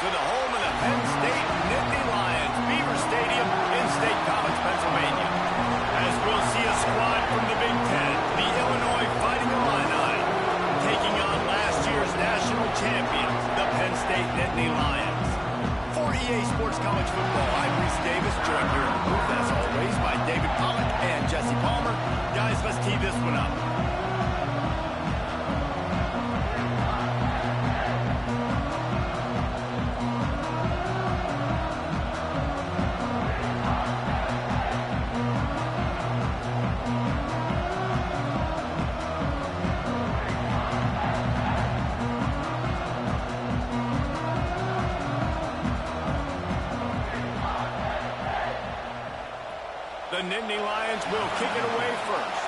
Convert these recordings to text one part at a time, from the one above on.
to the home of the Penn State Nittany Lions, Beaver Stadium in State College, Pennsylvania. As we'll see a squad from the Big Ten, the Illinois Fighting Illini, taking on last year's national champions, the Penn State Nittany Lions. For EA Sports College Football, I'm Reese Davis, joined here in the booth, as always, by David Pollack and Jesse Palmer. Guys, let's tee this one up. The Nittany Lions will kick it away first.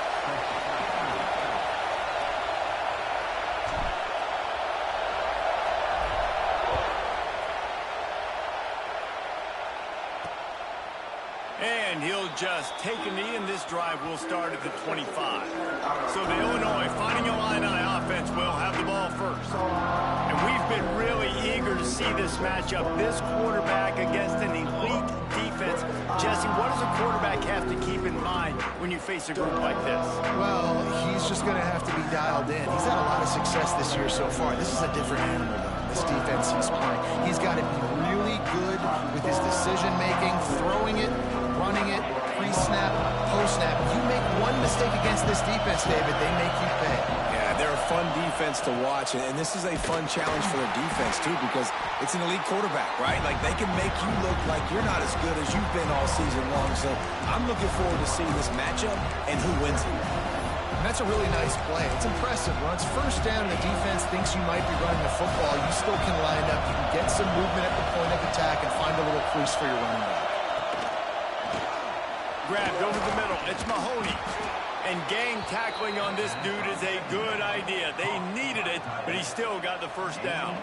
And he'll just take a knee, and this drive will start at the 25. So the Illinois Fighting Illini offense will have the ball first. And we've been really eager to see this matchup, this quarterback against an elite defense. Jesse, what does a quarterback have to keep in mind when you face a group like this? Well, he's just going to have to be dialed in. He's had a lot of success this year so far. This is a different animal, though, this defense he's playing. He's got to be really good with his decision-making, throwing it, running it, pre-snap, post-snap. You make one mistake against this defense, David, they make you pay. Yeah, they're a fun defense to watch, and this is a fun challenge for their defense, too, because it's an elite quarterback, right? Like, they can make you look like you're not as good as you've been all season long. So I'm looking forward to seeing this matchup and who wins it. And that's a really nice play. It's impressive. When it's first down and the defense thinks you might be running the football, you still can line up. You can get some movement at the point of attack and find a little crease for your running back. Grabbed over the middle. It's Mahoney. And gang tackling on this dude is a good idea. They needed it, but he still got the first down.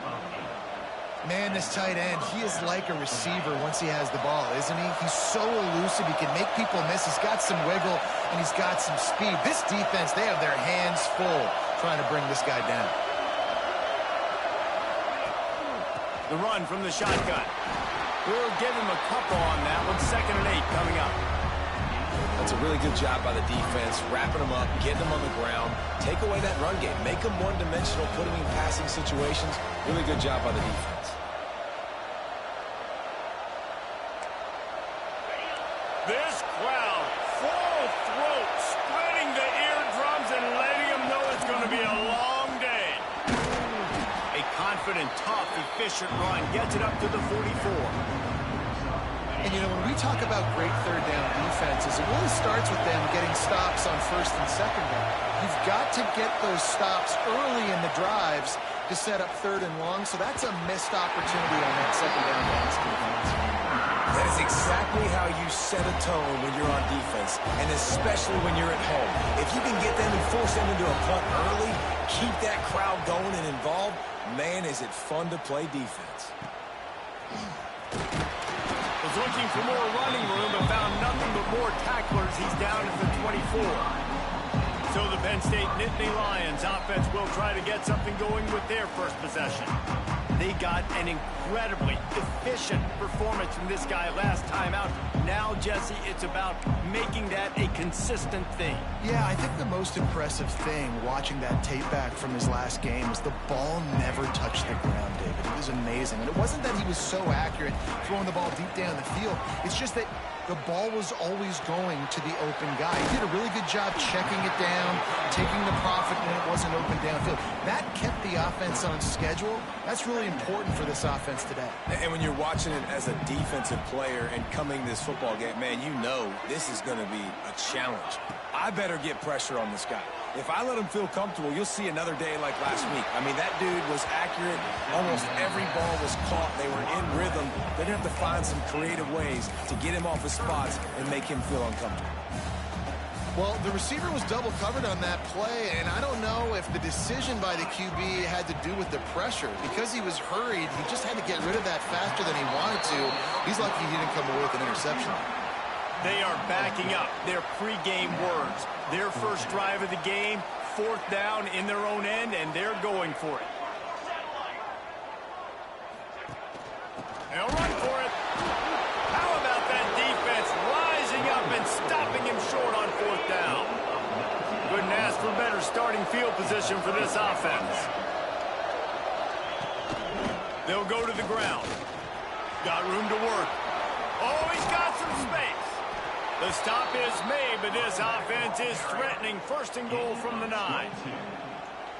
Man, this tight end, he is like a receiver once he has the ball, isn't he? He's so elusive. He can make people miss. He's got some wiggle, and he's got some speed. This defense, they have their hands full trying to bring this guy down. The run from the shotgun. We'll give him a couple on that one. 2nd and 8 coming up. That's a really good job by the defense, wrapping them up, getting them on the ground, take away that run game, make them one-dimensional, put them in passing situations. Really good job by the defense. This crowd, full throat, splitting the eardrums and letting them know it's going to be a long day. A confident, tough, efficient run gets it up to the 44. And, you know, when we talk about great third down defenses, it really starts with them getting stops on 1st and 2nd down. You've got to get those stops early in the drives to set up 3rd and long, so that's a missed opportunity on that 2nd down pass defense. That is exactly how you set a tone when you're on defense, and especially when you're at home. If you can get them and force them into a punt early, keep that crowd going and involved, man, is it fun to play defense. Was looking for more running room, but found nothing but more tacklers. He's down at the 24. So the Penn State Nittany Lions offense will try to get something going with their first possession. They got an incredibly efficient performance from this guy last time out. Now, Jesse, it's about making that a consistent thing. Yeah, I think the most impressive thing watching that tape back from his last game is the ball never touched the ground, David. It was amazing. And it wasn't that he was so accurate throwing the ball deep down the field. It's just that the ball was always going to the open guy. He did a really good job checking it down, taking the profit when it wasn't open downfield. That kept the offense on schedule. That's really important for this offense today. And when you're watching it as a defensive player and coming this football game, man, you know this is going to be a challenge. I better get pressure on this guy. If I let him feel comfortable, you'll see another day like last week. I mean, that dude was accurate. Almost every ball was caught. They were in rhythm. They're going to have to find some creative ways to get him off his spots and make him feel uncomfortable. Well, the receiver was double covered on that play, and I don't know if the decision by the QB had to do with the pressure. Because he was hurried, he just had to get rid of that faster than he wanted to. He's lucky he didn't come away with an interception. They are backing up their pregame words. Their first drive of the game, 4th down in their own end, and they're going for it. field position for this offense. They'll go to the ground. Got room to work. Oh, he's got some space. The stop is made, but this offense is threatening. First and goal from the 9.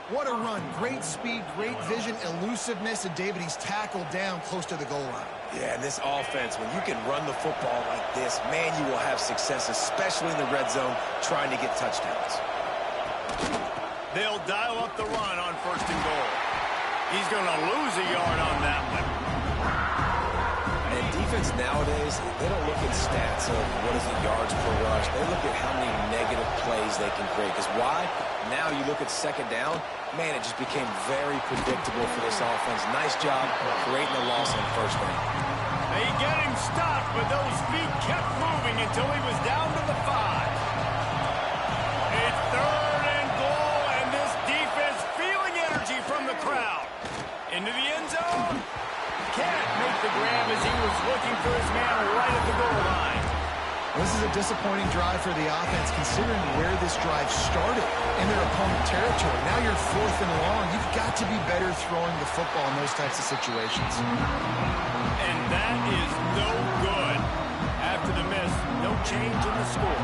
What a run. Great speed, great vision, elusiveness, and David, he's tackled down close to the goal line. Yeah, and this offense, when you can run the football like this, man, you will have success, especially in the red zone, trying to get touchdowns. They'll dial up the run on first and goal. He's going to lose a yard on that one. And defense nowadays, they don't look at stats of what is it yards per rush. They look at how many negative plays they can create. Because why? Now you look at second down, man, it just became very predictable for this offense. Nice job creating a loss on first down. They get him stopped, but those feet kept moving until he was down to the 5. It's third and goal, and this defense feeling energy from the crowd. Into the end zone. Can't make the grab as he was looking for his man right at the goal line. This is a disappointing drive for the offense, considering where this drive started in their opponent territory. Now you're 4th and long. You've got to be better throwing the football in those types of situations. And that is no good. After the miss, no change in the score.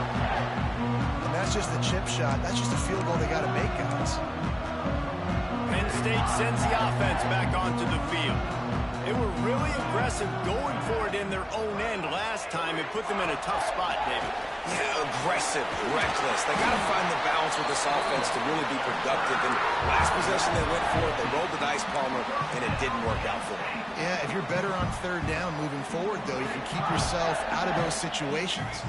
And that's just the chip shot. That's just a field goal they got to make, guys. Penn State sends the offense back onto the field. They were really aggressive going for it in their own end last time. It put them in a tough spot, David. Yeah, aggressive, reckless. They got to find the balance with this offense to really be productive. And last possession they went for it, they rolled the dice, Palmer, and it didn't work out for them. Yeah, if you're better on third down moving forward, though, you can keep yourself out of those situations.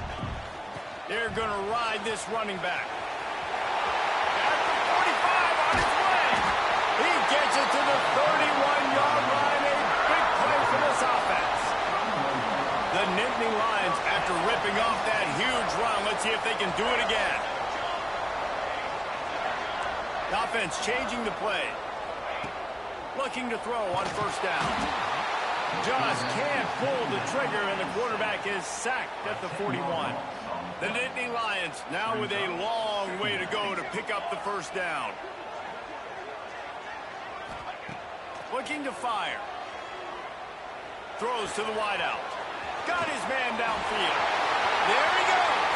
They're going to ride this running back. At the 45 on his way. He gets it to the 31-yard line. A big play for this offense. The Nittany Lions, after ripping off that huge run, let's see if they can do it again. The offense changing the play. Looking to throw on first down. Just can't pull the trigger, and the quarterback is sacked at the 41. The Nittany Lions now with a long way to go to pick up the first down. Looking to fire. Throws to the wideout. Got his man downfield. There he goes.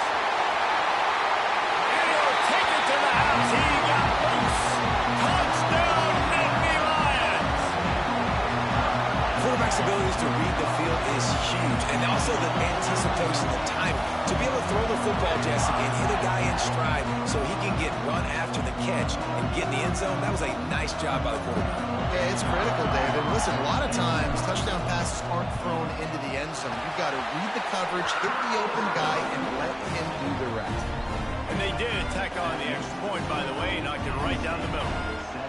And he'll take it to the house. He got loose. Touchdown, Nittany Lions. Quarterback's abilities to read the field is huge. And also the anticipation, the timing. To be able to throw the football, Jesse, and hit a guy in stride so he can get run after the catch and get in the end zone, that was a nice job by the quarterback. Yeah, it's critical, David. Listen, a lot of times, touchdown passes aren't thrown into the end zone. You've got to read the coverage, hit the open guy, and let him do the rest. And they did tack on the extra point, by the way, knocked it right down the middle.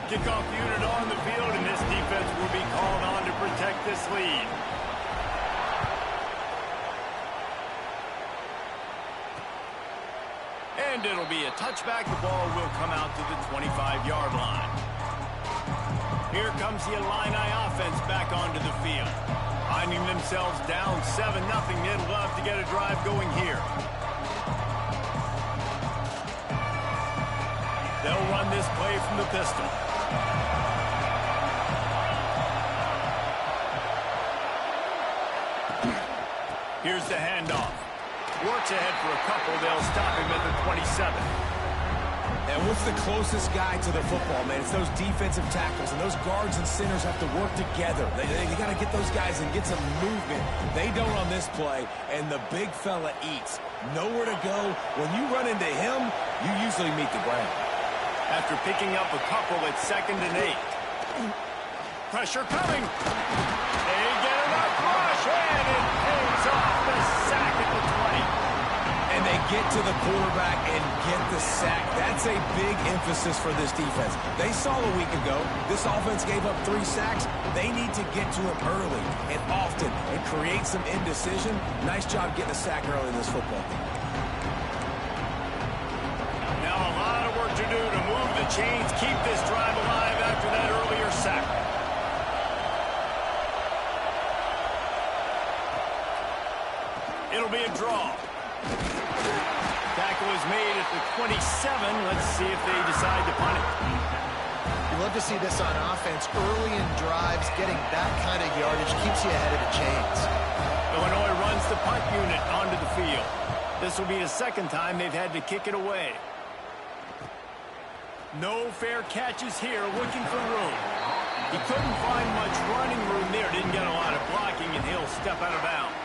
Kickoff unit on the field, and this defense will be called on to protect this lead. And it'll be a touchback. The ball will come out to the 25-yard line. Here comes the Illini offense back onto the field. Finding themselves down 7-0. They'd love to get a drive going here. They'll run this play from the pistol. Here's the handoff. Works ahead for a couple. They'll stop him at the 27. And what's the closest guy to the football, man? It's those defensive tackles, and those guards and centers have to work together. They got to get those guys and get some movement. They don't on this play, and the big fella eats. Nowhere to go. When you run into him, you usually meet the ground. After picking up a couple, it's 2nd and 8. Pressure coming. They get enough rush, and it pays off the sack at the 20. And they get to the quarterback and get the sack. That's a big emphasis for this defense. They saw a week ago, this offense gave up 3 sacks. They need to get to him early and often and create some indecision. Nice job getting a sack early in this football game. Now a lot of work to do to move the chains, keep this drive alive after that earlier sack. It'll be a draw. Tackle is made at the 27. Let's see if they decide to punt it. You love to see this on offense. Early in drives, getting that kind of yardage keeps you ahead of the chains. Illinois runs the punt unit onto the field. This will be the second time they've had to kick it away. No fair catches here, looking for room. He couldn't find much running room there, didn't get a lot of blocking, and he'll step out of bounds.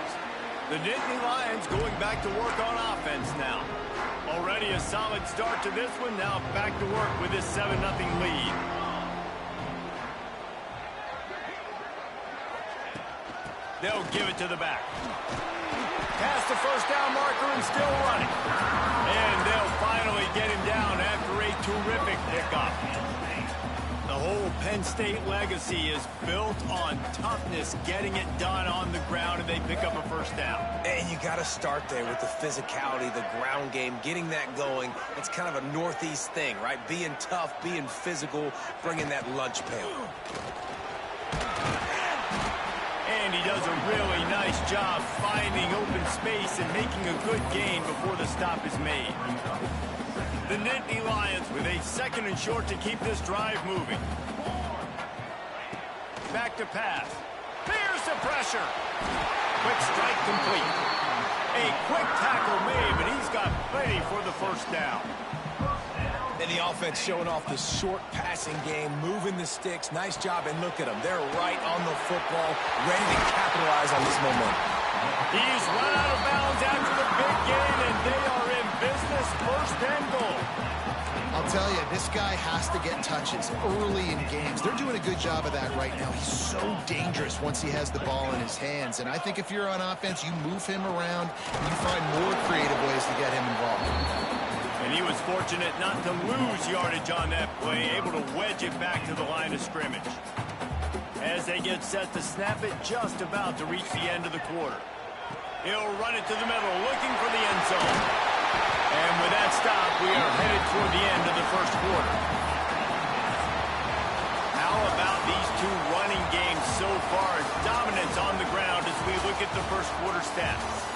The Nittany Lions going back to work on offense now. Already a solid start to this one, now back to work with this 7-0 lead. They'll give it to the back. Past the first down marker and still running. And they'll finally get him down after a terrific pickup. The whole Penn State legacy is built on toughness, getting it done on the ground, and they pick up a first down. And you got to start there with the physicality, the ground game, getting that going. It's kind of a Northeast thing, right? Being tough, being physical, bringing that lunch pail. And he does a really nice job finding open space and making a good gain before the stop is made. The Nittany Lions with a 2nd and short to keep this drive moving. Back to pass. Here's the pressure. Quick strike complete. A quick tackle made, but he's got plenty for the first down. And the offense showing off the short passing game, moving the sticks. Nice job, and look at them. They're right on the football, ready to capitalize on this momentum. He's run out of bounds after the big gain, and they are in business, 1st and goal. I'll tell you, this guy has to get touches early in games. They're doing a good job of that right now. He's so dangerous once he has the ball in his hands. And I think if you're on offense, you move him around, and you find more creative ways to get him involved. And he was fortunate not to lose yardage on that play, able to wedge it back to the line of scrimmage. As they get set to snap it, just about to reach the end of the quarter. He'll run it to the middle, looking for the end zone. And with that stop, we are headed toward the end of the first quarter. How about these two running games so far? Dominance on the ground as we look at the first quarter stats.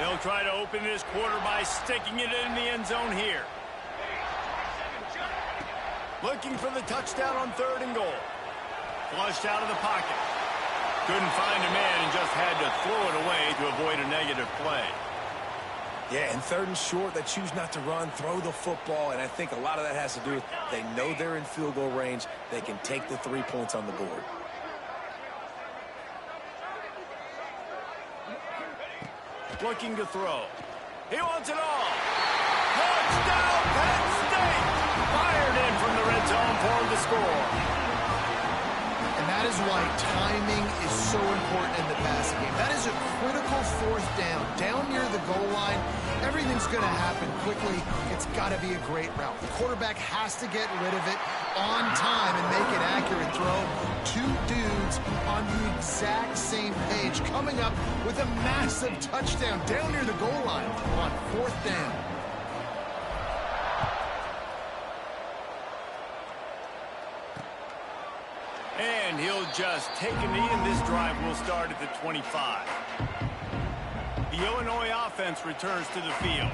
They'll try to open this quarter by sticking it in the end zone here. Looking for the touchdown on 3rd and goal. Flushed out of the pocket. Couldn't find a man and just had to throw it away to avoid a negative play. Yeah, and 3rd and short, they choose not to run, throw the football, and I think a lot of that has to do with they know they're in field goal range. They can take the 3 points on the board. Looking to throw. He wants it all. Touchdown, Penn State! Fired in from the red zone for the score. And that is why timing is so important in the passing game. That is a critical 4th down. Down near the goal line, everything's going to happen quickly. It's got to be a great route. The quarterback has to get rid of it on time and make an accurate throw. 2 dudes on the exact same page, coming up with a massive touchdown down near the goal line on 4th down. And he'll just take a knee, and this drive will start at the 25. The Illinois offense returns to the field.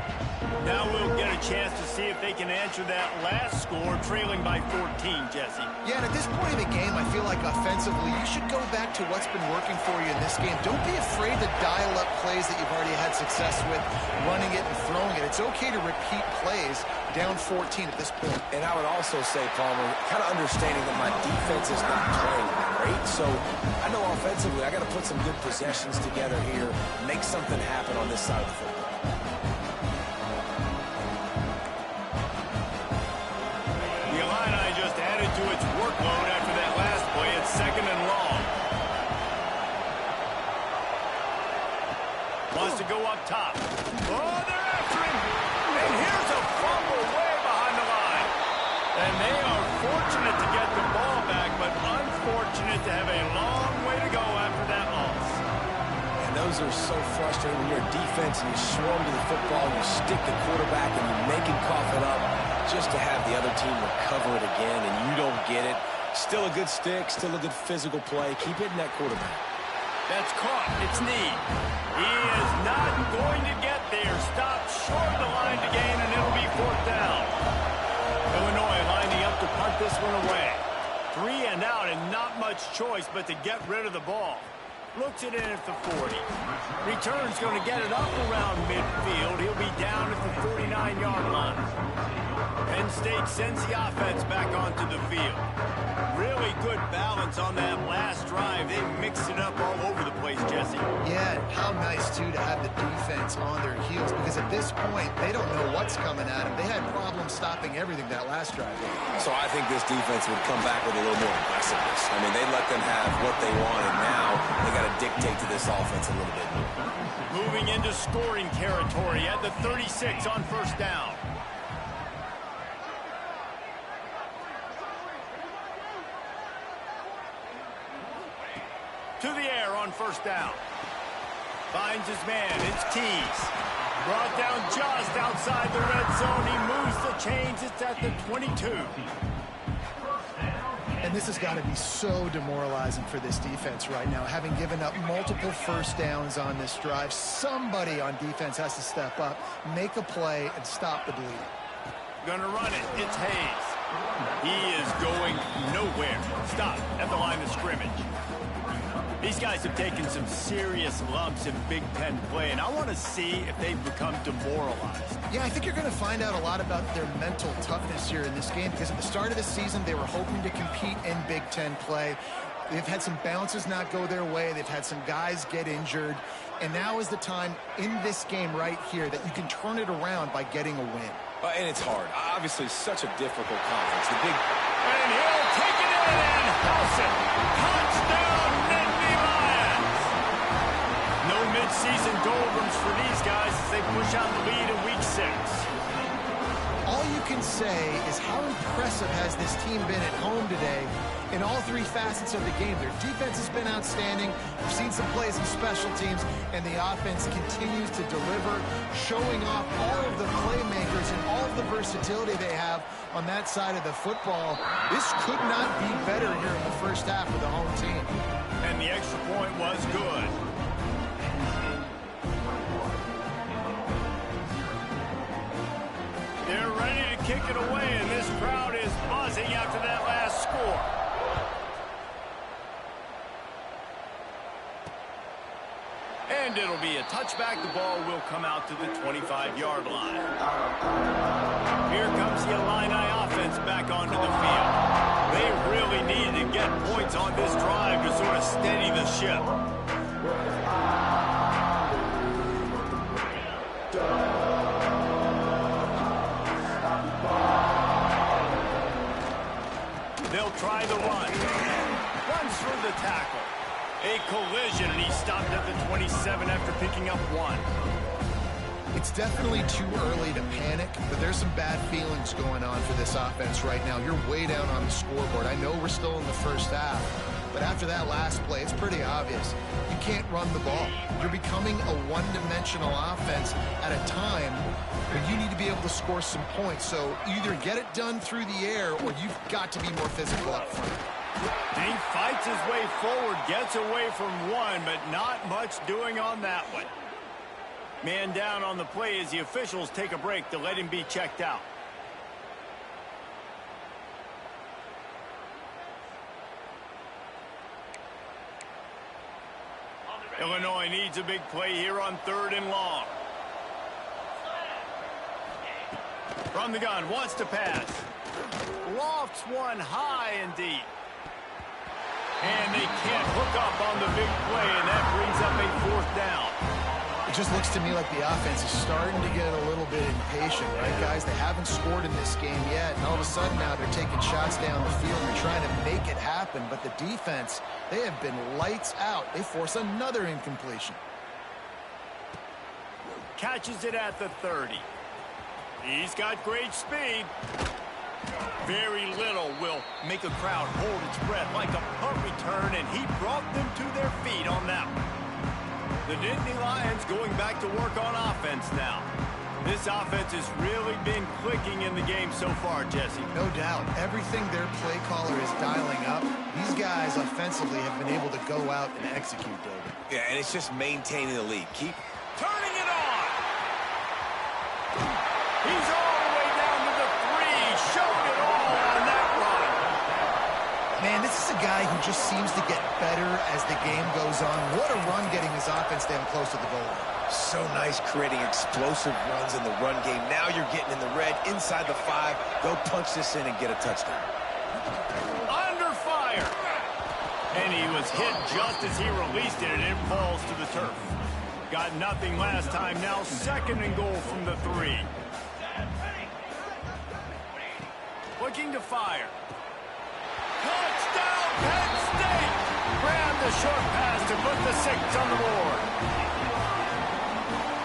Now we'll get a chance to see if they can answer that last score, trailing by 14, Jesse. Yeah, and at this point in the game, I feel like offensively, you should go back to what's been working for you in this game. Don't be afraid to dial up plays that you've already had success with, running it and throwing it. It's okay to repeat plays down 14 at this point. And I would also say, Palmer, kind of understanding that my defense is not playing great, so I know offensively I got to put some good possessions together here, make something happen on this side of the football. The Illini just added to its workload after that last play. It's 2nd and long. Wants to go up top. Oh, they're after him. And here's a fumble way behind the line. And they are fortunate to get the ball back, but unfortunate to have a long way to go after that loss. And those those are so frustrating when you're a defense and you swarm to the football, you stick the quarterback, and you make him cough it up just to have the other team recover it again, and you don't get it. Still a good stick, still a good physical play. Keep hitting that quarterback. That's caught. It's Need. He is not going to get there. Stop short of the line to gain, and it'll be fourth down. Illinois lining up to punt this one away. 3 and out, and not much choice but to get rid of the ball. Looks it in at the 40. Return's going to get it up around midfield. He'll be down at the 49-yard line. Penn State sends the offense back onto the field. Really good balance on that last drive. They mixed it up all over the place, Jesse. Yeah, how nice, too, to have the defense on their heels, because at this point, they don't know what's coming at them. They had problems stopping everything that last drive. So I think this defense would come back with a little more aggressiveness. I mean, they let them have what they wanted. Now they got to dictate to this offense a little bit more. Moving into scoring territory at the 36 on first down. To the air on first down. Finds his man. It's Tease. Brought down just outside the red zone. He moves the chains. It's at the 22. And this has got to be so demoralizing for this defense right now. Having given up multiple first downs on this drive, somebody on defense has to step up, make a play, and stop the bleeding. Gonna run it. It's Hayes. He is going nowhere. Stop at the line of scrimmage. These guys have taken some serious lumps in Big Ten play, and I want to see if they've become demoralized. Yeah, I think you're going to find out a lot about their mental toughness here in this game, because at the start of the season, they were hoping to compete in Big Ten play. They've had some bounces not go their way. They've had some guys get injured. And now is the time in this game right here that you can turn it around by getting a win. And it's hard. Obviously, such a difficult conference. The big... And he'll take it in and house it. Touchdown, Nittany Lions. No mid-season doldrums for these guys as they push out the lead in Week 6. All you can say is how impressive has this team been at home today in all three facets of the game. Their defense has been outstanding. We've seen some plays in special teams, and the offense continues to deliver, showing off all of the playmakers and all of the versatility they have on that side of the football. This could not be better here in the first half of the home team. And the extra point was good. They're ready to kick it away, and this crowd is buzzing after that last score. And it'll be a touchback. The ball will come out to the 25-yard line. Here comes the Illini offense back onto the field. They really needed to get points on this drive to sort of steady the ship. They'll try the run. Runs through the tackle. A collision, and he stopped at the 27 after picking up 1. It's definitely too early to panic, but there's some bad feelings going on for this offense right now. You're way down on the scoreboard. I know we're still in the first half, but after that last play, it's pretty obvious. You can't run the ball. You're becoming a one-dimensional offense at a time where you need to be able to score some points. So either get it done through the air, or you've got to be more physical up front. He fights his way forward, gets away from one, but not much doing on that one. Man down on the play as the officials take a break to let him be checked out. Illinois needs a big play here on 3rd and long. From the gun, wants to pass. Lofts one high and deep. And they can't hook up on the big play, and that brings up a 4th down. It just looks to me like the offense is starting to get a little bit impatient, right, guys? They haven't scored in this game yet, and all of a sudden now they're taking shots down the field and trying to make it happen. But the defense, they have been lights out. They force another incompletion. Catches it at the 30. He's got great speed. Very little will make a crowd hold its breath like a punt return, and he brought them to their feet on that one. The Nittany Lions going back to work on offense now. This offense has really been clicking in the game so far, Jesse. No doubt. Everything their play caller is dialing up, these guys offensively have been able to go out and execute, David. Yeah, and it's just maintaining the lead. Keep turning it on. He's all the way down to the 3. Showed it all on that run. Man, this is a guy who just seems to get better as the game goes on. What a run getting his offense down close to the goal line. So nice creating explosive runs in the run game. Now you're getting in the red, inside the 5. Go punch this in and get a touchdown. Under fire. And he was hit just as he released it, and it falls to the turf. Got nothing last time. Now 2nd and goal from the 3. Looking to fire. Touchdown, Penn State! Grab the short pass to put the 6 on the board.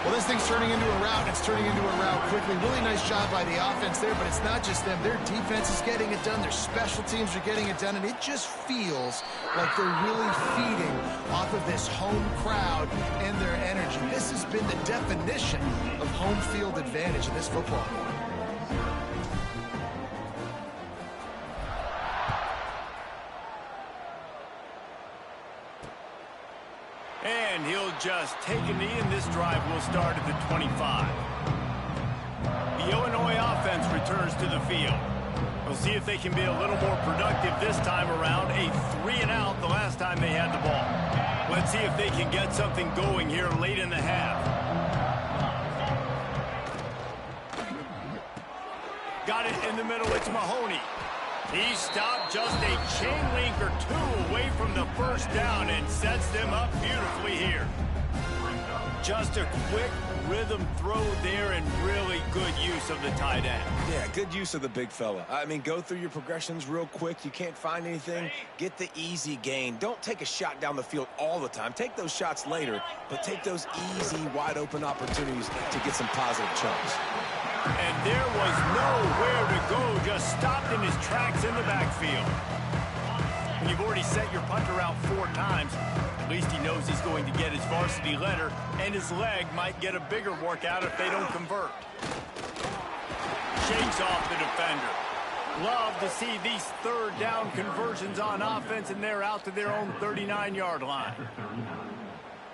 Well, this thing's turning into a rout. It's turning into a rout quickly. Really nice job by the offense there, but it's not just them. Their defense is getting it done. Their special teams are getting it done, and it just feels like they're really feeding off of this home crowd and their energy. This has been the definition of home field advantage in this football game. And he'll just take a knee, and this drive will start at the 25. The Illinois offense returns to the field. We'll see if they can be a little more productive this time around. A 3-and-out the last time they had the ball. Let's see if they can get something going here late in the half. Got it in the middle. It's Mahoney. He stopped just a chain link or 2 away from the first down and sets them up beautifully here. Just a quick rhythm throw there and really good use of the tight end. Yeah, good use of the big fella. I mean, go through your progressions real quick. You can't find anything. Get the easy gain. Don't take a shot down the field all the time. Take those shots later, but take those easy, wide-open opportunities to get some positive chunks. And there was nowhere to go, just stopped in his tracks in the backfield. When you've already set your punter out 4 times, at least he knows he's going to get his varsity letter, and his leg might get a bigger workout if they don't convert. Shakes off the defender. Love to see these 3rd down conversions on offense, and they're out to their own 39-yard line.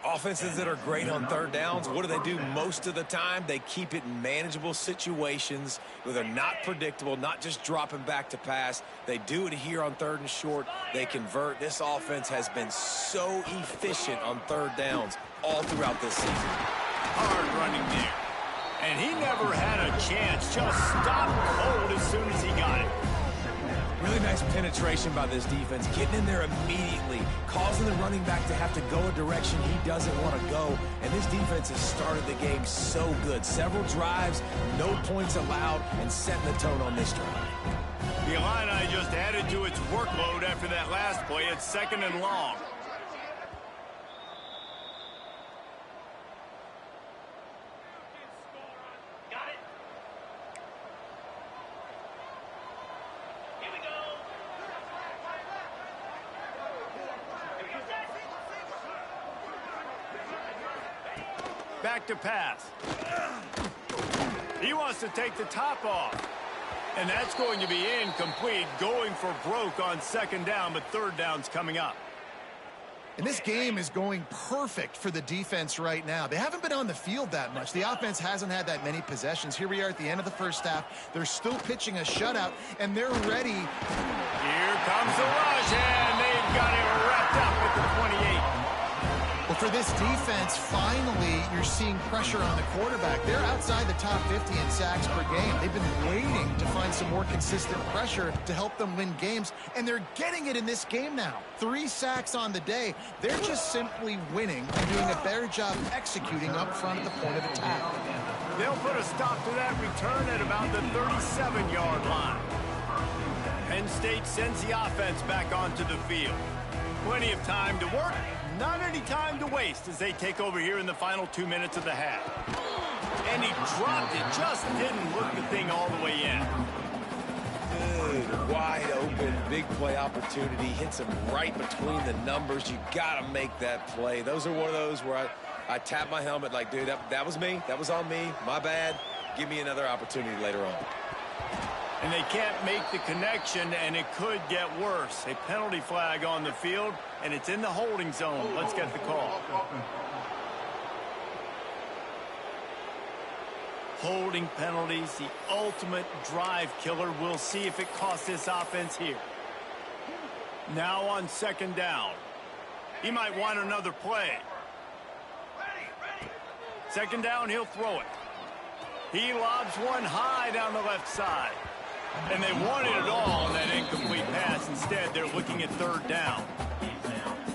Offenses that are great on 3rd downs, what do they do most of the time? They keep it in manageable situations where they're not predictable, not just dropping back to pass. They do it here on 3rd and short. They convert. This offense has been so efficient on 3rd downs all throughout this season. Hard running there. And he never had a chance. Just stopped cold as soon as he got it. Really nice penetration by this defense, getting in there immediately, causing the running back to have to go a direction he doesn't want to go. And this defense has started the game so good. Several drives, no points allowed, and setting the tone on this drive. The Illini just added to its workload after that last play. It's 2nd and long. Back to pass. He wants to take the top off. And that's going to be incomplete, going for broke on 2nd down, but 3rd down's coming up. And this game is going perfect for the defense right now. They haven't been on the field that much. The offense hasn't had that many possessions. Here we are at the end of the first half. They're still pitching a shutout, and they're ready. Here comes the rush, and they've got it wrapped up at the 28. Well, for this defense, finally, you're seeing pressure on the quarterback. They're outside the top 50 in sacks per game. They've been waiting to find some more consistent pressure to help them win games, and they're getting it in this game now. 3 sacks on the day. They're just simply winning and doing a better job executing up front at the point of attack. They'll put a stop to that return at about the 37-yard line. Penn State sends the offense back onto the field. Plenty of time to work. Not any time to waste as they take over here in the final 2 minutes of the half. And he dropped it, just didn't look the thing all the way in. Good, wide open, big play opportunity. Hits him right between the numbers. You got to make that play. Those are one of those where I tap my helmet like, dude, that was me. That was on me. My bad. Give me another opportunity later on. And they can't make the connection, and it could get worse. A penalty flag on the field, and it's in the holding zone. Let's get the call. Holding penalties, the ultimate drive killer. We'll see if it costs this offense here. Now on 2nd down. He might want another play. 2nd down, he'll throw it. He lobs one high down the left side. And they wanted it all on that incomplete pass. Instead, they're looking at 3rd down.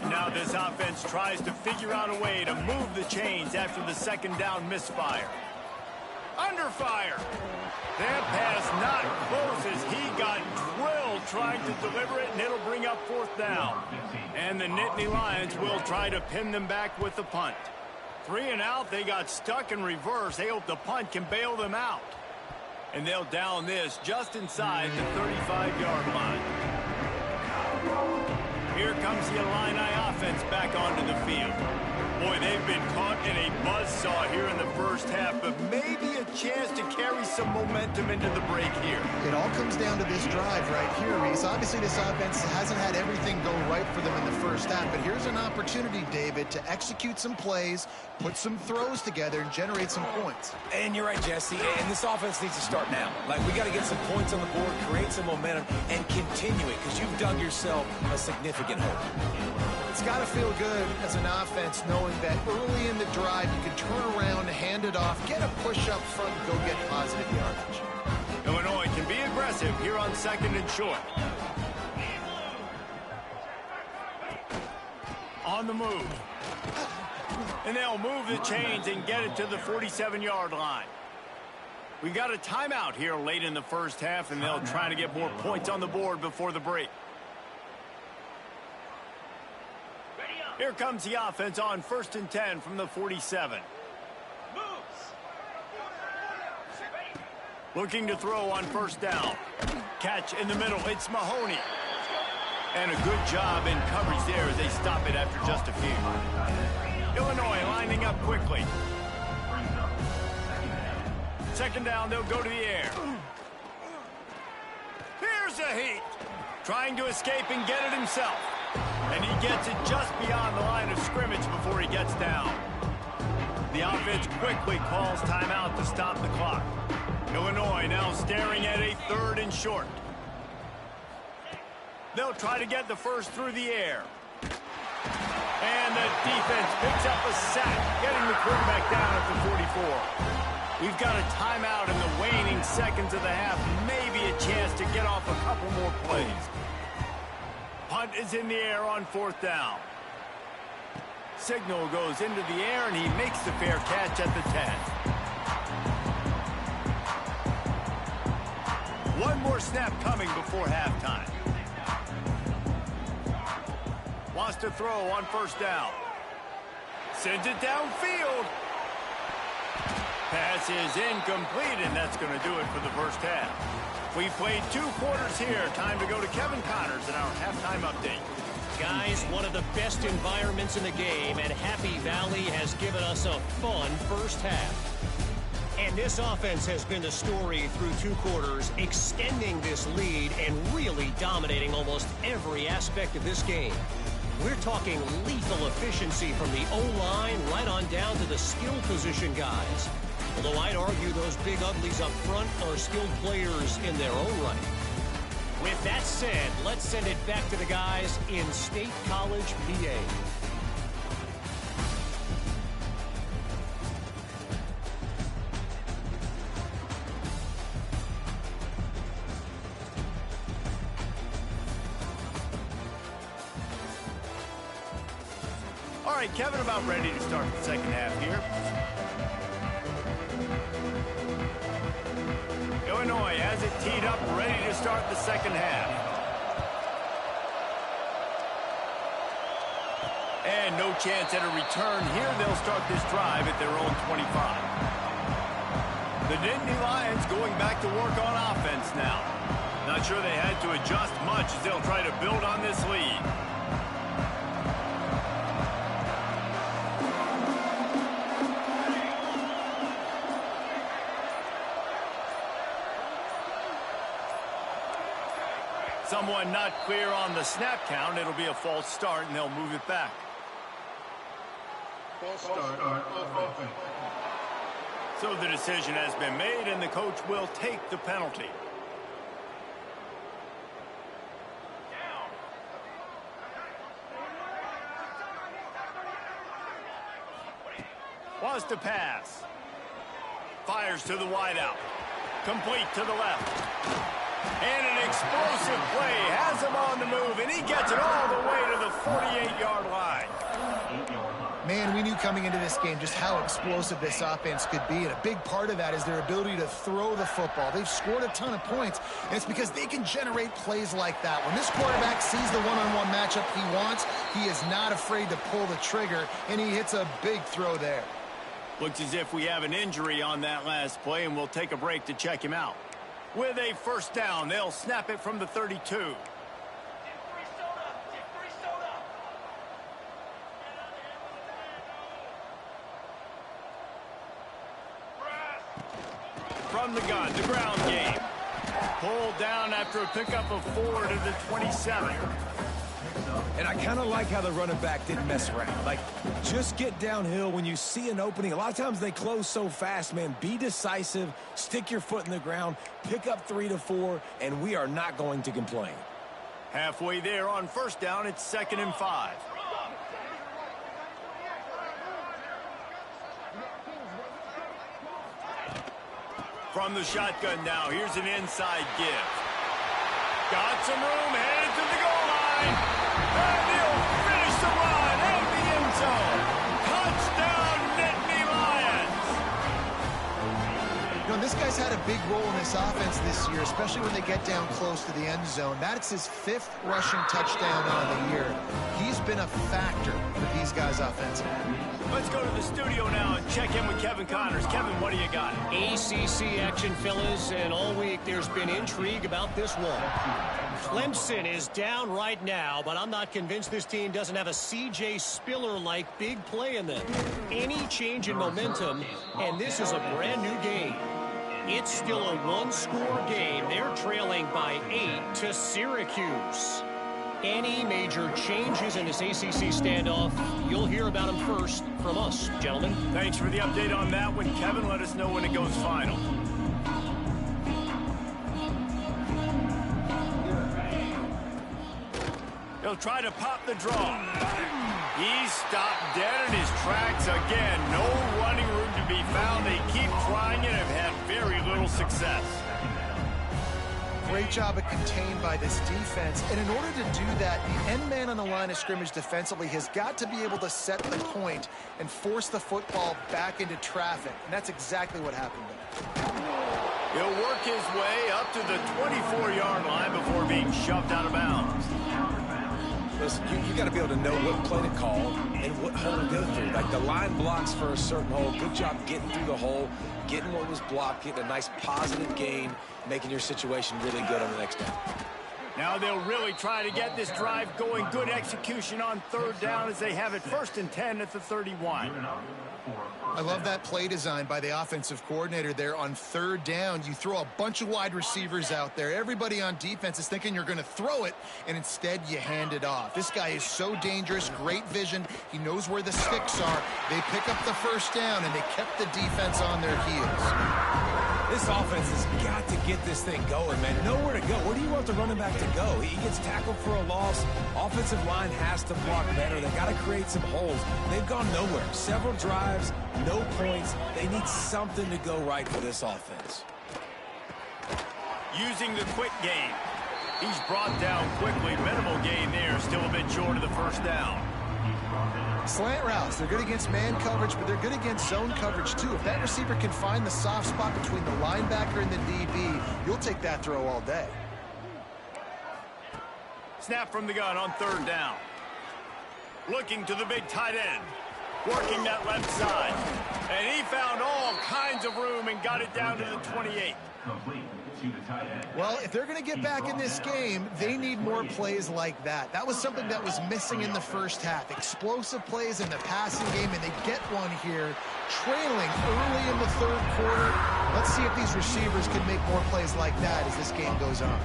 Now this offense tries to figure out a way to move the chains after the 2nd down misfire. Under fire. That pass not close as he got drilled trying to deliver it, and it'll bring up 4th down. And the Nittany Lions will try to pin them back with the punt. 3 and out, they got stuck in reverse. They hope the punt can bail them out. And they'll down this just inside the 35-yard line. Here comes the Illini offense back onto the field. Boy, they've been caught in a buzzsaw here in the first half, but maybe a chance to carry some momentum into the break here. It all comes down to this drive right here, Reese. Obviously, this offense hasn't had everything go right for them in the first half, but here's an opportunity, David, to execute some plays, put some throws together, and generate some points. And you're right, Jesse, and this offense needs to start now. Like, we got to get some points on the board, create some momentum, and continue it, because you've dug yourself a significant hole. It's got to feel good as an offense knowing that early in the drive you can turn around, hand it off, get a push up front, and go get positive yardage. Illinois can be aggressive here on 2nd and short. On the move. And they'll move the chains and get it to the 47-yard line. We got a timeout here late in the first half, and they'll try to get more points on the board before the break. Here comes the offense on 1st and 10 from the 47. Looking to throw on 1st down. Catch in the middle. It's Mahoney. And a good job in coverage there as they stop it after just a few. Illinois lining up quickly. 2nd down, they'll go to the air. Here's a heat. Trying to escape and get it himself. And he gets it just beyond the line of scrimmage before he gets down. The offense quickly calls timeout to stop the clock. Illinois now staring at a 3rd and short. They'll try to get the first through the air. And the defense picks up a sack, getting the quarterback down at the 44. We've got a timeout in the waning seconds of the half. Maybe a chance to get off a couple more plays. Punt is in the air on 4th down. Signal goes into the air, and he makes the fair catch at the 10. One more snap coming before halftime. Wants to throw on 1st down. Sends it downfield. Pass is incomplete, and that's going to do it for the first half. We played 2 quarters here. Time to go to Kevin Connors in our halftime update. Guys, one of the best environments in the game, and Happy Valley has given us a fun first half. And this offense has been the story through 2 quarters, extending this lead and really dominating almost every aspect of this game. We're talking lethal efficiency from the O-line right on down to the skill position guys. Although I'd argue those big uglies up front are skilled players in their own right. With that said, let's send it back to the guys in State College, PA. All right, Kevin, about ready to start the second half here. Illinois has it teed up, ready to start the second half. And no chance at a return here. They'll start this drive at their own 25. The Nittany Lions going back to work on offense now. Not sure they had to adjust much as they'll try to build on this lead. someone not clear on the snap count. It'll be a false start, and they'll move it back. False start on offense. So the decision has been made, and the coach will take the penalty. Wants to pass. Fires to the wideout. Complete to the left. And an explosive play. Has him on the move, and he gets it all the way to the 48-yard line. Man, we knew coming into this game just how explosive this offense could be, and a big part of that is their ability to throw the football. They've scored a ton of points, and it's because they can generate plays like that. When this quarterback sees the one-on-one matchup he wants, he is not afraid to pull the trigger, and he hits a big throw there. Looks as if we have an injury on that last play, and we'll take a break to check him out. With a first down, they'll snap it from the 32. From the gun, the ground game. Pulled down after a pickup of 4 to the 27. And I kind of like how the running back didn't mess around. Like, just get downhill when you see an opening. A lot of times they close so fast, man. Be decisive, stick your foot in the ground, pick up 3 to 4, and we are not going to complain. Halfway there on first down, it's 2nd and 5. From the shotgun now, here's an inside give. Got some room, headed to the goal line. And he'll finish the run in the end zone. Touchdown, Nittany Lions. You know, this guy's had a big role in this offense this year, especially when they get down close to the end zone. That's his 5th rushing touchdown on the year. He's been a factor for these guys offensively. Let's go to the studio now and check in with Kevin Connors. Kevin, what do you got? ACC action, fellas, and all week there's been intrigue about this one. Clemson is down right now, but I'm not convinced this team doesn't have a C.J. Spiller-like big play in them. Any change in momentum, and this is a brand-new game. It's still a one-score game. They're trailing by 8 to Syracuse. Any major changes in this ACC standoff, you'll hear about them first from us, gentlemen. Thanks for the update on that one, Kevin. Let us know when it goes final. He'll try to pop the draw. He's stopped dead in his tracks again. No running room to be found. They keep trying it and have had very little success. Great job at contained by this defense. And in order to do that, the end man on the line of scrimmage defensively has got to be able to set the point and force the football back into traffic. And that's exactly what happened there. He'll work his way up to the 24-yard line before being shoved out of bounds. Listen, you got to be able to know what play to call and what hole to go through. Like, the line blocks for a certain hole. Good job getting through the hole, getting what was blocked, getting a nice positive gain, making your situation really good on the next down. Now they'll really try to get this drive going. Good execution on 3rd down as they have it 1st and 10 at the 31. I love that play design by the offensive coordinator there on 3rd down. You throw a bunch of wide receivers out there. Everybody on defense is thinking you're going to throw it, and instead you hand it off. This guy is so dangerous, great vision. He knows where the sticks are. They pick up the 1st down, and they kept the defense on their heels. This offense has got to get this thing going, man. Nowhere to go. Where do you want the running back to go? He gets tackled for a loss. Offensive line has to block better. They got to create some holes. They've gone nowhere. Several drives, no points. They need something to go right for this offense. Using the quick game. He's brought down quickly. Minimal gain there. Still a bit short of the 1st down. Slant routes, they're good against man coverage, but they're good against zone coverage too. If that receiver can find the soft spot between the linebacker and the DB, you'll take that throw all day. Snap from the gun on 3rd down. Looking to the big tight end. Working that left side. And he found all kinds of room and got it down to the 28. Well, if they're going to get back in this game, they need more plays like that. That was something that was missing in the 1st half. Explosive plays in the passing game, and they get one here, trailing early in the 3rd quarter. Let's see if these receivers can make more plays like that as this game goes on.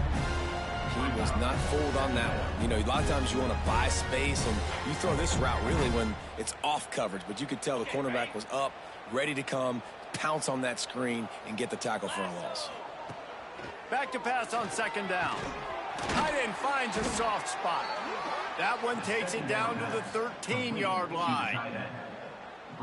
He was not fooled on that one. You know, a lot of times you want to buy space, and you throw this route really when it's off coverage. But you could tell the cornerback was up, ready to come, pounce on that screen, and get the tackle for a loss. Back to pass on second down. Tight end finds a soft spot. That one takes it down to the 13-yard line.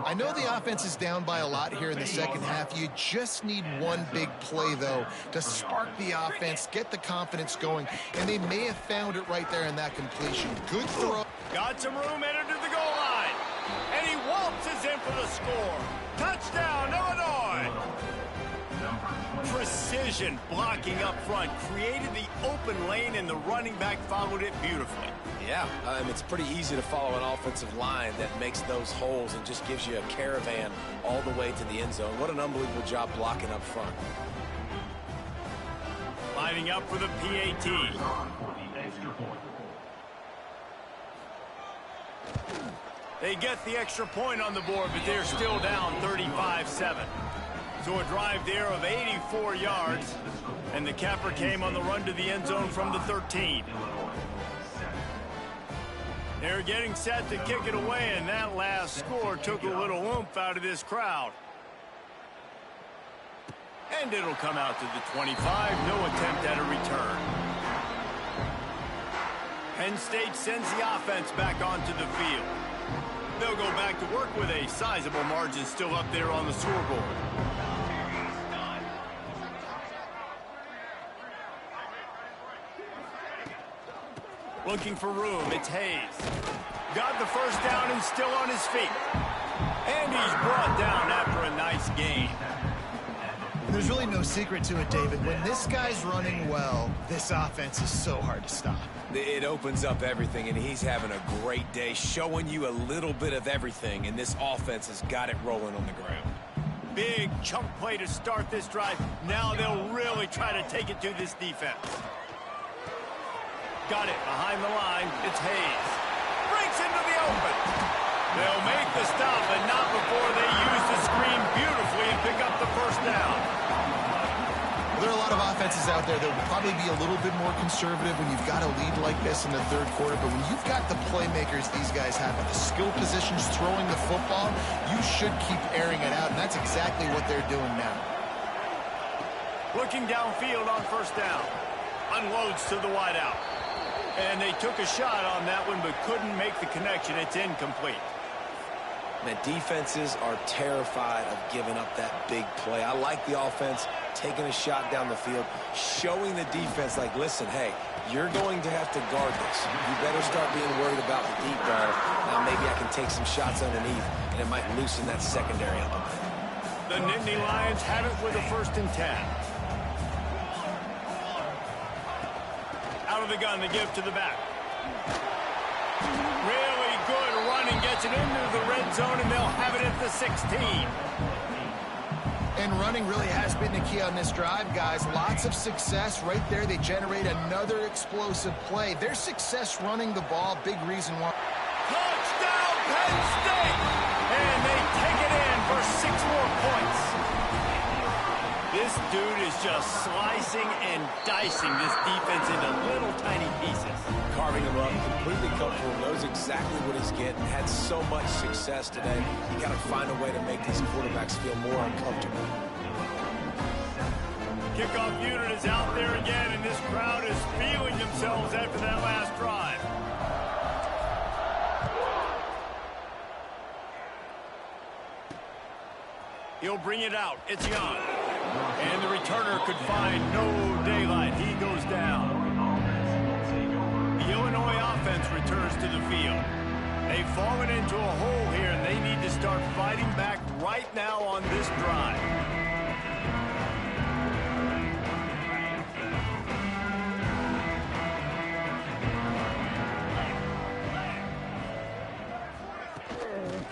I know the offense is down by a lot here in the second half. You just need one big play, though, to spark the offense, get the confidence going, and they may have found it right there in that completion. Good throw. Got some room headed to the goal line. And he waltzes in for the score. Touchdown, Illinois! Precision blocking up front created the open lane, and the running back followed it beautifully. Yeah, it's pretty easy to follow an offensive line that makes those holes and just gives you a caravan all the way to the end zone. What an unbelievable job blocking up front. Lining up for the PAT. They get the extra point on the board, but they're still down 35-7. So a drive there of 84 yards, and the capper came on the run to the end zone from the 13. They're getting set to kick it away, and that last score took a little oomph out of this crowd. And it'll come out to the 25. No attempt at a return. Penn State sends the offense back onto the field. They'll go back to work with a sizable margin still up there on the scoreboard. Looking for room, it's Hayes. Got the first down and still on his feet. And he's brought down after a nice gain. There's really no secret to it, David. When this guy's running well, this offense is so hard to stop. It opens up everything, and he's having a great day, showing you a little bit of everything, and this offense has got it rolling on the ground. Big chunk play to start this drive. Now they'll really try to take it to this defense. Got it behind the line. It's Hayes. Breaks into the open. They'll make the stop, but not before they use the screen beautifully and pick up the first down. There are a lot of offenses out there that will probably be a little bit more conservative when you've got a lead like this in the third quarter. But when you've got the playmakers these guys have at the skill positions throwing the football, you should keep airing it out. And that's exactly what they're doing now. Looking downfield on first down. Unloads to the wideout. And they took a shot on that one, but couldn't make the connection. It's incomplete. The defenses are terrified of giving up that big play. I like the offense taking a shot down the field, showing the defense, like, listen, hey, you're going to have to guard this. You better start being worried about the deep ball. Now maybe I can take some shots underneath, and it might loosen that secondary up a bit. The Nittany Lions have it with a 1st and 10. Out of the gun, the give to the back. Really good running, gets it into the red zone, and they'll have it at the 16. And running really has been the key on this drive, guys. Lots of success right there. They generate another explosive play. Their success running the ball, big reason why. Touchdown, Penn State! And they take it in for 6 more points. This dude is just slicing and dicing this defense into little tiny pieces. Carving him up, completely comfortable, knows exactly what he's getting, had so much success today. You got to find a way to make these quarterbacks feel more uncomfortable. Kickoff unit is out there again, and this crowd is feeling themselves after that last drive. He'll bring it out. It's Young. And the returner could find no daylight. He goes down. The Illinois offense returns to the field. They've fallen into a hole here, and they need to start fighting back right now on this drive.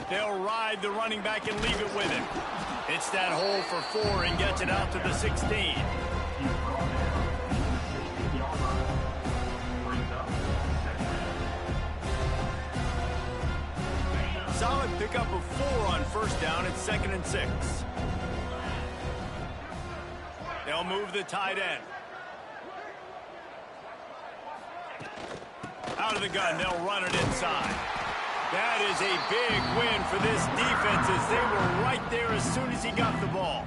They'll ride the running back and leave it with him. It's that hole for 4 and gets it out to the 16. Solid pickup of 4 on first down. It's 2nd and 6. They'll move the tight end. Out of the gun, they'll run it inside. That is a big win for this defense as they were right there as soon as he got the ball.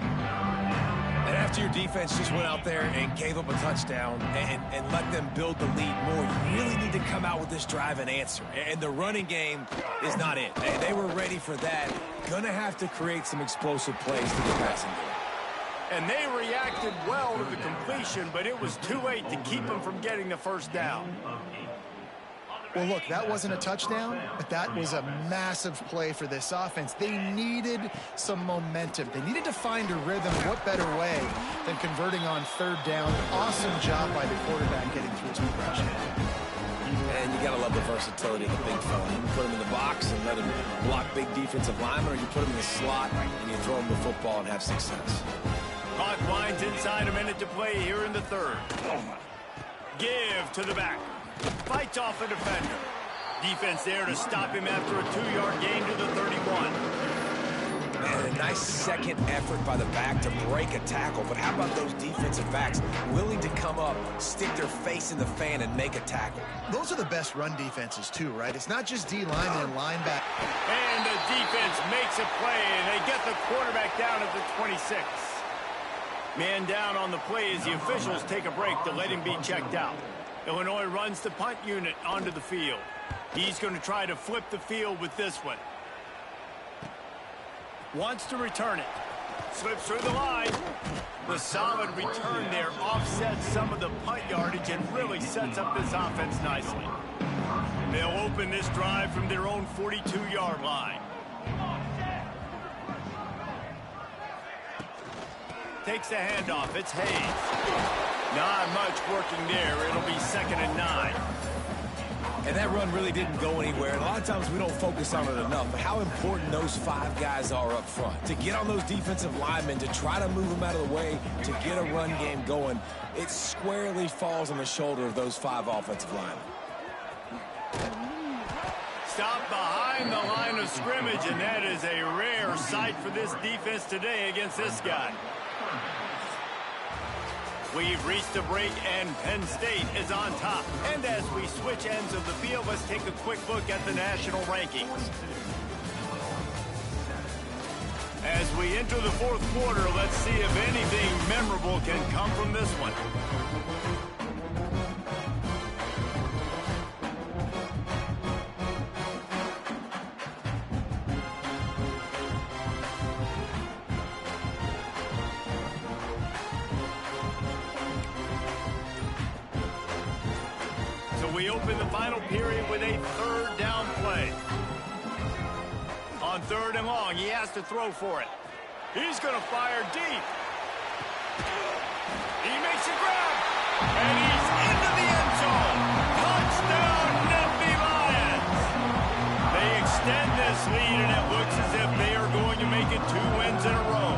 And after your defense just went out there and gave up a touchdown and let them build the lead more, you really need to come out with this drive and answer. And the running game is not it. And they were ready for that. Gonna have to create some explosive plays to the passing game. And they reacted well to the completion, but it was too late to keep them from getting the first down. Well, look, that wasn't a touchdown, but that was a massive play for this offense. They needed some momentum. They needed to find a rhythm. What better way than converting on third down? Awesome job by the quarterback getting through his progression. And you got to love the versatility of the big fella. You can put him in the box and let him block big defensive linemen, or you put him in the slot and you throw him the football and have success. Clock winds inside, a minute to play here in the third. Give to the back. Fights off a defender. Defense there to stop him after a 2-yard gain to the 31. And a nice second effort by the back to break a tackle. But how about those defensive backs willing to come up, stick their face in the fan, and make a tackle? Those are the best run defenses, too, right? It's not just D-linemen and linebackers. And the defense makes a play, and they get the quarterback down at the 26. Man down on the play as the officials take a break to let him be checked out. Illinois runs the punt unit onto the field. He's going to try to flip the field with this one. Wants to return it. Slips through the line. The solid return there offsets some of the punt yardage and really sets up this offense nicely. They'll open this drive from their own 42-yard line. Takes the handoff. It's Hayes. Not much working there. It'll be 2nd and 9. And that run really didn't go anywhere. And a lot of times we don't focus on it enough. But how important those 5 guys are up front. To get on those defensive linemen, to try to move them out of the way, to get a run game going, it squarely falls on the shoulder of those 5 offensive linemen. Stop behind the line of scrimmage, and that is a rare sight for this defense today against this guy. We've reached a break, and Penn State is on top. And as we switch ends of the field, let's take a quick look at the national rankings. As we enter the fourth quarter, let's see if anything memorable can come from this one. We open the final period with a third down play. On 3rd and long, he has to throw for it. He's going to fire deep. He makes a grab. And he's into the end zone. Touchdown, Nittany Lions. They extend this lead, and it looks as if they are going to make it 2 wins in a row.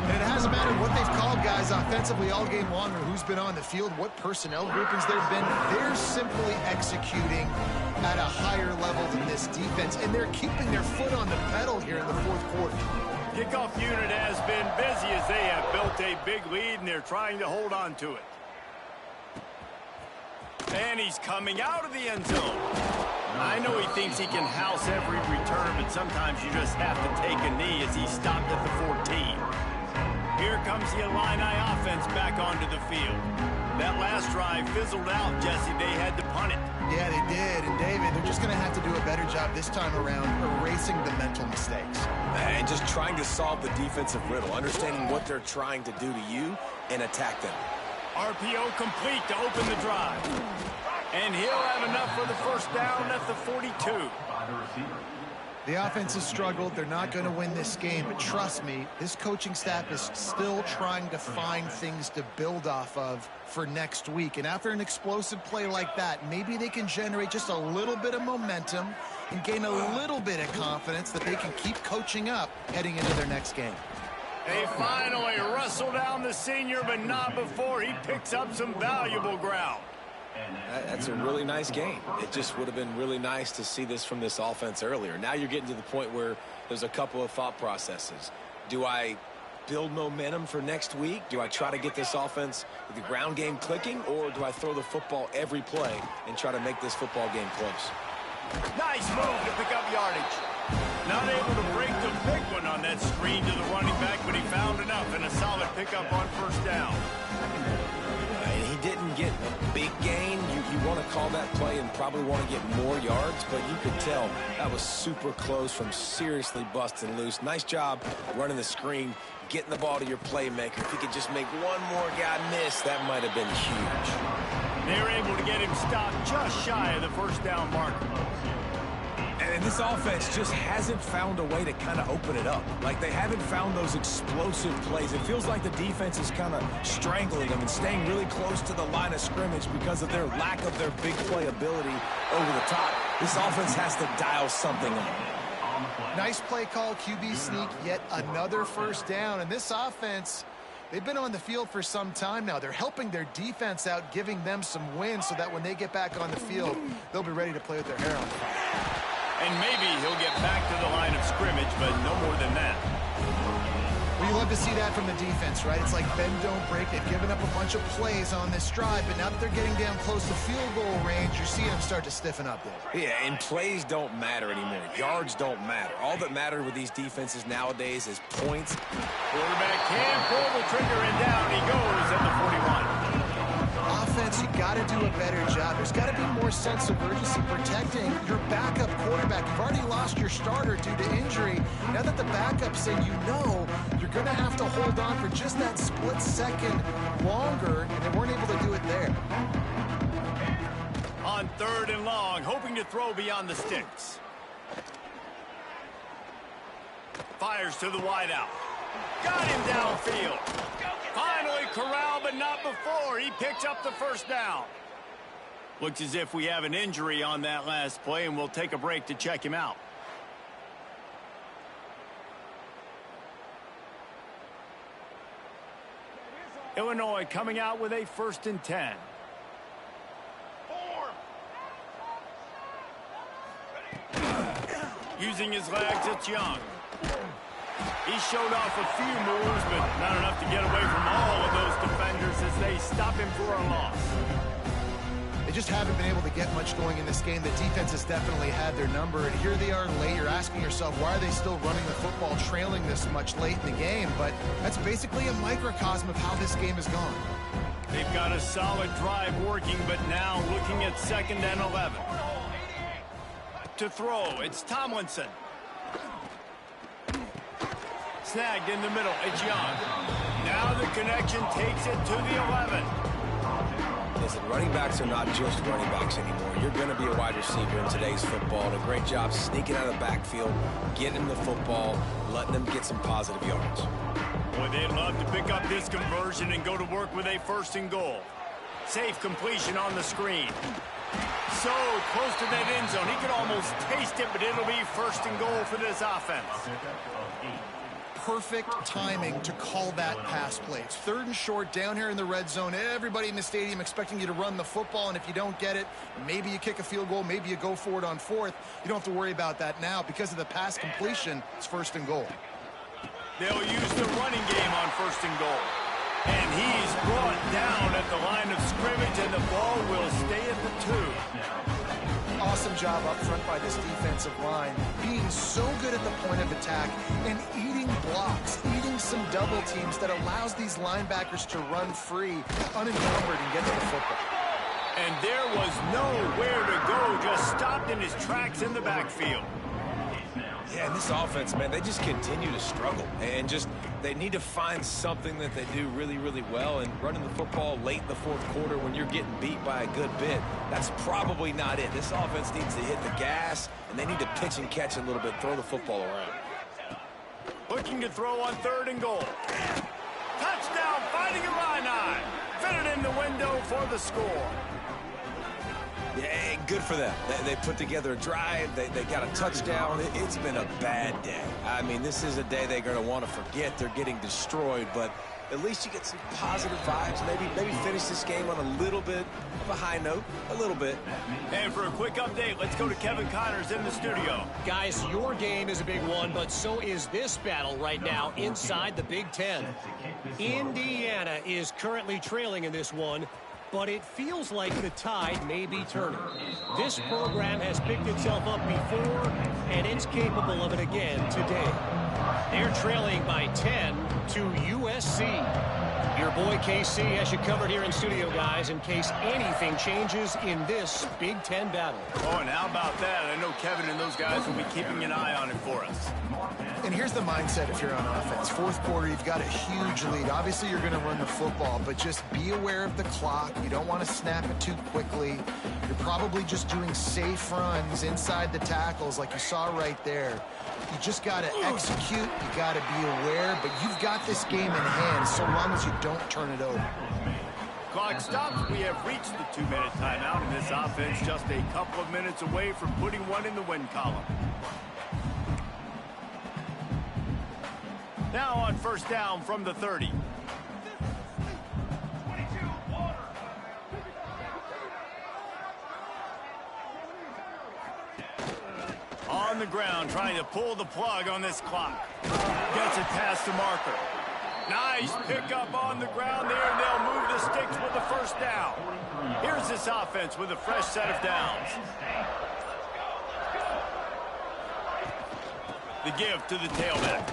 And it hasn't mattered what they've called guys offensively all game long or who's been on the field, what personnel groupings there have been. They're simply executing at a higher level than this defense, and they're keeping their foot on the pedal here in the fourth quarter. Kickoff unit has been busy as they have built a big lead, and they're trying to hold on to it. And he's coming out of the end zone. I know he thinks he can house every return, but sometimes you just have to take a knee as he stopped at the 14. Here comes the Illini offense back onto the field. That last drive fizzled out, Jesse. They had to punt it. Yeah, they did. And, David, they're just going to have to do a better job this time around erasing the mental mistakes. And just trying to solve the defensive riddle, understanding what they're trying to do to you and attack them. RPO complete to open the drive. And he'll have enough for the first down at the 42. The offense has struggled. They're not going to win this game. But trust me, this coaching staff is still trying to find things to build off of for next week. And after an explosive play like that, maybe they can generate just a little bit of momentum and gain a little bit of confidence that they can keep coaching up heading into their next game. They finally wrestle down the senior, but not before he picks up some valuable ground. That's a really nice game. It just would have been really nice to see this from this offense earlier. Now you're getting to the point where there's a couple of thought processes. Do I build momentum for next week? Do I try to get this offense with the ground game clicking, or do I throw the football every play and try to make this football game close? Nice move to pick up yardage. Not able to break the big one on that screen to the running back, but he found enough and a solid pickup on first down. And he didn't get a big gain. You want to call that play and probably want to get more yards, but you could tell that was super close from seriously busting loose. Nice job running the screen, getting the ball to your playmaker. If he could just make one more guy miss, that might have been huge. They were able to get him stopped just shy of the first down marker. And this offense just hasn't found a way to kind of open it up. Like, they haven't found those explosive plays. It feels like the defense is kind of strangling them and staying really close to the line of scrimmage because of their lack of their big play ability over the top. This offense has to dial something up. Nice play call, QB sneak, yet another first down. And this offense, they've been on the field for some time now. They're helping their defense out, giving them some wins so that when they get back on the field, they'll be ready to play with their hair on fire. And maybe he'll get back to the line of scrimmage, but no more than that. Well, you love to see that from the defense, right? It's like bend, don't break. They've given up a bunch of plays on this drive, but now that they're getting down close to field goal range, you're seeing them start to stiffen up there. Yeah, and plays don't matter anymore. Yards don't matter. All that matters with these defenses nowadays is points. Quarterback can pull the trigger, and down he goes at the 41. Offense, you got to do a better job. There's got to be more sense of urgency protecting your backup quarterback. You've already lost your starter due to injury. Now that the backup's in, you know you're going to have to hold on for just that split second longer, and they weren't able to do it there. On 3rd and long, hoping to throw beyond the sticks. Fires to the wideout. Got him downfield. Finally corralled, but not before. He picked up the first down. Looks as if we have an injury on that last play, and we'll take a break to check him out. Illinois coming out with a 1st and 10. Using his legs, it's Young. He showed off a few moves, but not enough to get away from all of those defenders as they stop him for a loss. They just haven't been able to get much going in this game. The defense has definitely had their number, and here they are late. You're asking yourself, why are they still running the football trailing this much late in the game? But that's basically a microcosm of how this game has gone. They've got a solid drive working, but now looking at 2nd and 11. To throw, it's Tomlinson. Snagged in the middle, it's Young. Now the connection takes it to the 11. Listen, running backs are not just running backs anymore. You're going to be a wide receiver in today's football. And a great job sneaking out of the backfield, getting the football, letting them get some positive yards. Boy, they'd love to pick up this conversion and go to work with a 1st and goal. Safe completion on the screen. So close to that end zone. He could almost taste it, but it'll be 1st and goal for this offense. Perfect timing to call that pass play. It's 3rd and short down here in the red zone. Everybody in the stadium expecting you to run the football, and if you don't get it, maybe you kick a field goal, maybe you go for it on 4th. You don't have to worry about that now. Because of the pass completion, it's 1st and goal. They'll use the running game on 1st and goal. And he's brought down at the line of scrimmage, and the ball will stay at the 2. Awesome job up front by this defensive line, being so good at the point of attack and eating blocks, eating some double teams that allows these linebackers to run free, unencumbered, and get to the football. And there was nowhere to go, just stopped in his tracks in the backfield. Yeah, and this offense, man, they just continue to struggle. And just, they need to find something that they do really, really well. And running the football late in the 4th quarter when you're getting beat by a good bit, that's probably not it. This offense needs to hit the gas, and they need to pitch and catch a little bit, throw the football around. Looking to throw on 3rd and goal. Touchdown, Fighting Illini. Fit it in the window for the score. Yeah, good for them. They put together a drive. They got a touchdown. It's been a bad day. I mean, this is a day they're going to want to forget. They're getting destroyed, but at least you get some positive vibes. Maybe finish this game on a little bit of a high note, a little bit. And for a quick update, let's go to Kevin Connors in the studio. Guys, your game is a big one, but so is this battle right now inside the Big Ten. Indiana is currently trailing in this one, but it feels like the tide may be turning. This program has picked itself up before, and it's capable of it again today. They're trailing by 10 to USC. Your boy KC has you covered here in studio, guys, in case anything changes in this Big Ten battle. Oh, and how about that? I know Kevin and those guys will be keeping an eye on it for us. And here's the mindset if you're on offense. Fourth quarter, you've got a huge lead. Obviously, you're going to run the football, but just be aware of the clock. You don't want to snap it too quickly. You're probably just doing safe runs inside the tackles like you saw right there. You just got to execute. You got to be aware, but you've got this game in hand so long as you don't turn it over. Clock stops. We have reached the 2-minute timeout, and this offense just a couple of minutes away from putting one in the win column. Now on first down from the 30. On the ground, trying to pull the plug on this clock. Gets it past the marker. Nice pickup on the ground there, and they'll move the sticks with the first down. Here's this offense with a fresh set of downs. The give to the tailback.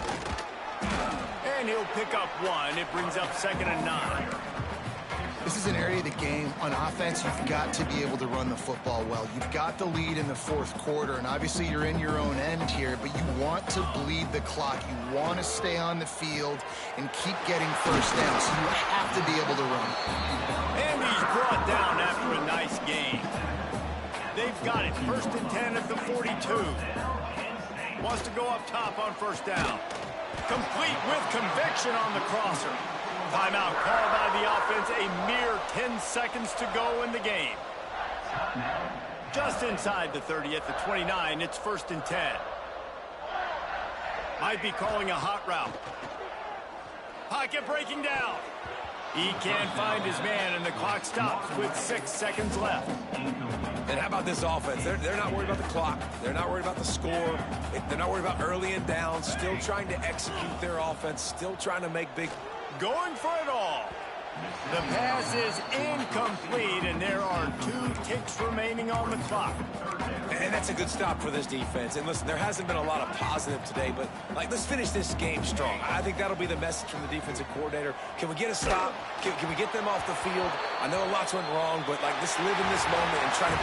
And he'll pick up one. It brings up 2nd and 9. This is an area of the game. On offense, you've got to be able to run the football well. You've got the lead in the fourth quarter, and obviously you're in your own end here, but you want to bleed the clock. You want to stay on the field and keep getting first down, so you have to be able to run. And he's brought down after a nice game. They've got it. 1st and 10 at the 42. Wants to go up top on first down. Complete with conviction on the crosser. Timeout called by the offense. A mere 10 seconds to go in the game. Just inside the 30 at the 29. It's 1st and 10. Might be calling a hot route. Pocket breaking down. He can't find his man, and the clock stops with 6 seconds left. And how about this offense? They're not worried about the clock. They're not worried about the score. They're not worried about early and down. Still trying to execute their offense. Still trying to make big... Going for it all. The pass is incomplete, and there are 2 ticks remaining on the clock. And that's a good stop for this defense. And listen, there hasn't been a lot of positive today, but let's finish this game strong. I think that'll be the message from the defensive coordinator. Can we get a stop? Can we get them off the field? I know lots went wrong, but let's live in this moment and try to be